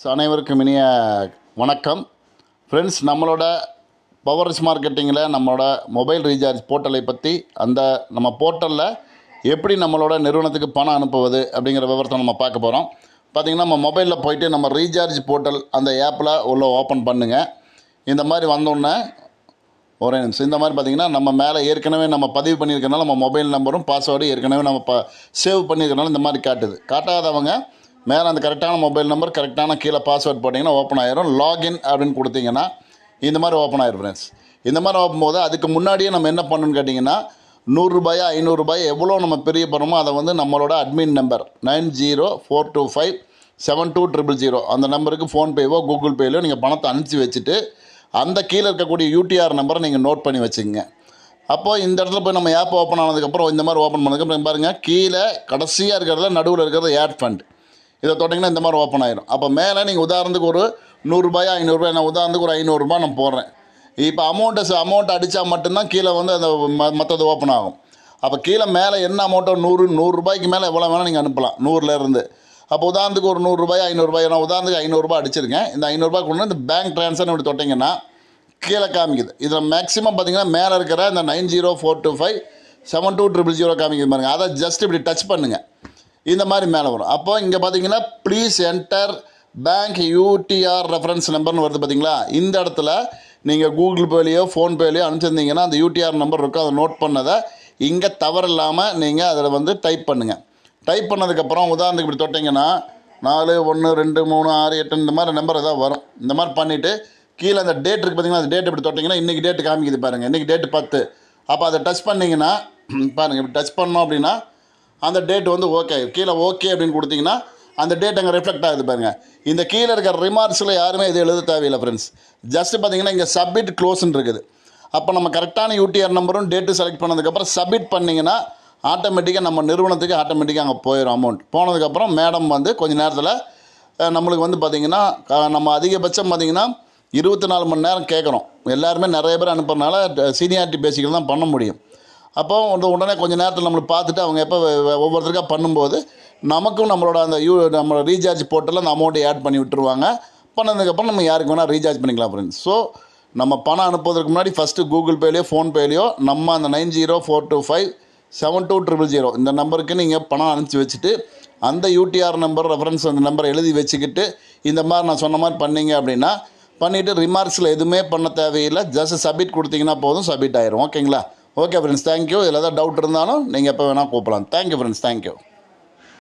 அனைவருக்கும் இனிய வணக்கம் ஃப்ரெண்ட்ஸ். நம்மளோட பவர்ஸ் மார்க்கெட்டிங்கில் நம்மளோட மொபைல் ரீசார்ஜ் போர்ட்டலை பற்றி நம்ம போர்ட்டலில் எப்படி நம்மளோட நிறுவனத்துக்கு பணம் அனுப்புவது அப்படிங்கிற விவரத்தை நம்ம பார்க்க போகிறோம். பார்த்திங்கன்னா நம்ம மொபைலில் போய்ட்டு நம்ம ரீசார்ஜ் போர்ட்டல் அந்த ஆப்பில் உள்ள ஓப்பன் பண்ணுங்கள். இந்த மாதிரி வந்தோடனே ஒரே நிமிஷம். இந்த மாதிரி பார்த்திங்கன்னா நம்ம மேலே ஏற்கனவே நம்ம பதிவு பண்ணியிருக்கனால நம்ம மொபைல் நம்பரும் பாஸ்வேர்டு ஏற்கனவே நம்ம சேவ் பண்ணியிருக்கனால இந்த மாதிரி காட்டுது. காட்டாதவங்க மேலே அந்த கரெக்டான மொபைல் நம்பர் கரெக்டான கீழே பாஸ்வேர்ட் போட்டிங்கன்னா ஓப்பன் ஆயிரும். லாகின் அப்படின்னு கொடுத்தீங்கன்னா இந்த மாதிரி ஓப்பன் ஆயிரும் ஃப்ரெண்ட்ஸ். இந்த மாதிரி ஓப்பன் போது அதுக்கு முன்னாடியே நம்ம என்ன பண்ணணும்னு கேட்டிங்கன்னா 100 ரூபாயா 500 ரூபாய் எவ்வளோ நம்ம பெரிய பணமோ அதை வந்து நம்மளோட அட்மின் நம்பர் 9042572000 அந்த நம்பருக்கு ஃபோன்பேவோ கூகுள் பேலையோ நீங்கள் பணத்தை அனுப்பிச்சி வச்சுட்டு அந்த கீழே இருக்கக்கூடிய யூடிஆர் நம்பரை நீங்கள் நோட் பண்ணி வச்சுக்கோங்க. அப்போது இந்த இடத்துல போய் நம்ம ஆப் ஓப்பன் ஆனதுக்கப்புறம் இந்த மாதிரி ஓப்பன் பண்ணதுக்கப்புறம் பாருங்கள், கீழே கடைசியாக இருக்கிறதுல நடுவில் இருக்கிறது ஆட் ஃபண்ட் இதை தொட்டிங்கன்னா இந்த மாதிரி ஓப்பன் ஆயிடும். அப்போ மேலே நீங்கள் உதாரணத்துக்கு ஒரு 100 ரூபாயா 500 ரூபாய், நான் உதாரணத்துக்கு ஒரு 500 ரூபாய் நான் போடுறேன். இப்போ அமௌண்ட் அடித்தா மட்டும்தான் கீழே வந்து அந்த மற்றது ஓப்பன் ஆகும். அப்போ கீழே மேலே என்ன அமௌண்ட்டோ 100 ரூபாய்க்கு மேலே எவ்வளோ வேணால் நீங்கள் அனுப்பலாம் 100லேருந்து. அப்போ உதாரணத்துக்கு ஒரு 100 ரூபாய் 500 ரூபாய், நான் உதாரணத்துக்கு 500 ரூபாய் அடிச்சிருக்கேன். இந்த 500 ரூபாய் கொண்டு இந்த பேங்க் ட்ரான்ஸ்ஃபர் இப்படி தொட்டிங்கன்னா கீழே காமிக்குது. இதில் மேக்ஸிமம் பார்த்திங்கன்னா மேலே இருக்கிற இந்த 9042572000 காமிக்குது பாருங்கள். அதை ஜஸ்ட் இப்படி டச் பண்ணுங்கள், இந்த மாதிரி மேலே வரும். அப்போ இங்கே பார்த்தீங்கன்னா please enter bank UTR reference நம்பர்னு வருது பார்த்தீங்களா. இந்த இடத்துல நீங்கள் கூகுள் பேலையோ ஃபோன்பேலையோ அனுப்பிச்சிருந்தீங்கன்னா அந்த யூடிஆர் நம்பர் இருக்கும், அதை நோட் பண்ணதை இங்கே தவறு இல்லாமல் நீங்கள் அதில் வந்து டைப் பண்ணுங்கள். டைப் பண்ணதுக்கப்புறம் உதாரணத்துக்கு இப்படி தொட்டிங்கன்னா 4 1 2 3 6 8 இந்த மாதிரி நம்பர் எதாவது வரும். இந்த மாதிரி பண்ணிவிட்டு கீழே அந்த டேட் இருக்குது பார்த்தீங்கன்னா, அந்த டேட் இப்படி தொட்டிங்கன்னா இன்றைக்கி டேட்டு காமிக்குது பாருங்கள், இன்றைக்கி டேட்டு 10. அப்போ அதை டச் பண்ணிங்கன்னா பாருங்கள், இப்படி டச் பண்ணோம் அப்படின்னா அந்த டேட் வந்து ஓகே, கீழே ஓகே அப்படின்னு கொடுத்தீங்கன்னா அந்த டேட் அங்கே ரிஃப்ளெக்ட் ஆகுது பாருங்கள். இந்த கீழே இருக்கிற ரிமார்க்ஸில் யாருமே இது எழுத தேவையில்லை ஃப்ரெண்ட்ஸ். ஜஸ்ட்டு பார்த்தீங்கன்னா இங்கே சப்மிட் க்ளோஸ்ன்னு இருக்குது. அப்போ நம்ம கரெக்டான யூடிஆர் நம்பரும் டேட்டு செலக்ட் பண்ணதுக்கப்புறம் சப்மிட் பண்ணிங்கன்னா ஆட்டோமேட்டிக்காக நம்ம நிறுவனத்துக்கு ஆட்டோமேட்டிக்காக அங்கே போயிடும். அமௌண்ட் போனதுக்கப்புறம் மேடம் வந்து கொஞ்சம் நேரத்தில் நம்மளுக்கு வந்து பார்த்திங்கன்னா நம்ம அதிகபட்சம் பார்த்திங்கன்னா 24 மணி நேரம் கேட்குறோம். எல்லாருமே நிறைய பேர் அனுப்புறதுனால சீனியாரிட்டி பேசிக்கில் தான் பண்ண முடியும். அப்போ உடனே கொஞ்சம் நேரத்தில் நம்மளுக்கு பார்த்துட்டு அவங்க எப்போ ஒவ்வொருத்தருக்காக பண்ணும்போது நமக்கும் நம்மளோட நம்மளோட ரீசார்ஜ் போர்ட்டலில் அந்த அமௌண்ட்டை ஆட் பண்ணி விட்டுருவாங்க. பண்ணதுக்கப்புறம் நம்ம யாருக்கு வேணால் ரீசார்ஜ் பண்ணிக்கலாம் ஃப்ரெண்ட்ஸ். ஸோ நம்ம பணம் அனுப்புவதற்கு முன்னாடி ஃபஸ்ட்டு கூகுள் பேலையோ ஃபோன்பேலையோ நம்ம அந்த 9042572000 இந்த நம்பருக்கு நீங்கள் பணம் அனுப்பிச்சி வச்சுட்டு அந்த யூடிஆர் நம்பர் ரெஃபரன்ஸ் அந்த நம்பரை எழுதி வச்சுக்கிட்டு இந்த மாதிரி நான் சொன்ன மாதிரி பண்ணிங்க அப்படின்னா பண்ணிவிட்டு ரிமார்க்ஸில் எதுவுமே பண்ண தேவையில்லை, ஜஸ்ட் சப்மிட் கொடுத்தீங்கன்னா போதும், சப்மிட் ஆயிரும். ஓகேங்களா? Okay friends, thank you. இதில் ஏதாவது டவுட் இருந்தாலும் நீங்கள் எப்போ வேணால் கூப்பிடலாம். Thank you friends, thank you.